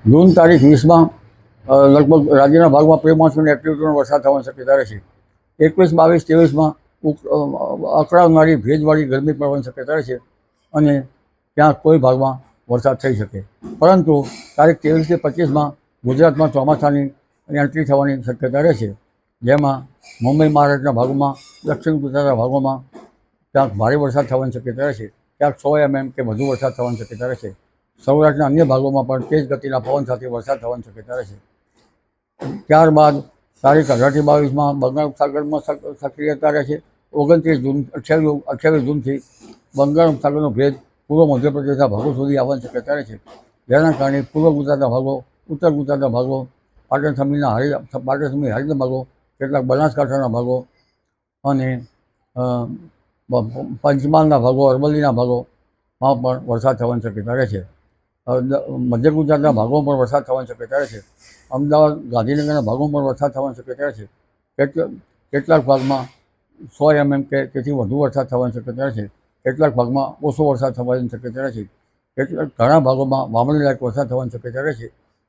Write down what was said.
જૂન તારીખ 20માં લગભગ રાજ્યના ભાગમાં પ્રી મોન્સૂન એક્ટિવિટીનો વરસાદ થવાની શક્યતા રહેશે. 21, 22, 23માં અકળાવનારી ભેજવાળી ગરમી પડવાની શક્યતા રહેશે અને ત્યાં કોઈ ભાગમાં વરસાદ થઈ શકે. પરંતુ તારીખ 23થી 25માં ગુજરાતમાં ચોમાસાની એન્ટ્રી થવાની શક્યતા રહેશે, જેમાં મુંબઈ મહારાષ્ટ્રના ભાગોમાં, દક્ષિણ ગુજરાતના ભાગોમાં ક્યાંક ભારે વરસાદ થવાની શક્યતા રહેશે, ક્યાંક 100 mm કે વધુ વરસાદ થવાની શક્યતા રહેશે. સૌરાષ્ટ્રના અન્ય ભાગોમાં પણ તેજ ગતિના પવન સાથે વરસાદ થવાની શક્યતા રહેશે. ત્યારબાદ તારીખ 18થી 22માં બંગાળ ઉપસાગરમાં સક્રિયતા રહેશે. 28 જૂનથી બંગાળ ઉપસાગરનો ભેજ પૂર્વ મધ્યપ્રદેશના ભાગો સુધી આવવાની શક્યતા રહેશે, જેના કારણે પૂર્વ ગુજરાતના ભાગો, ઉત્તર ગુજરાતના ભાગો, પાટણ સમીપના હારીના ભાગો, કેટલાક બનાસકાંઠાના ભાગો અને પંચમહાલના ભાગો, અરવલ્લીના ભાગોમાં પણ વરસાદ થવાની શક્યતા રહેશે. મધ્ય ગુજરાતના ભાગોમાં પણ વરસાદ થવાની શક્યતા રહેશે. અમદાવાદ, ગાંધીનગરના ભાગોમાં પણ વરસાદ થવાની શક્યતા રહેશે. કેટલાક ભાગમાં 100 mm કે તેથી વધુ વરસાદ થવાની શક્યતા રહેશે. કેટલાક ભાગમાં ઓછો વરસાદ થવાની શક્યતા રહેશે. ઘણા ભાગોમાં વાવણી લાયક વરસાદ થવાની શક્યતા રહેશે.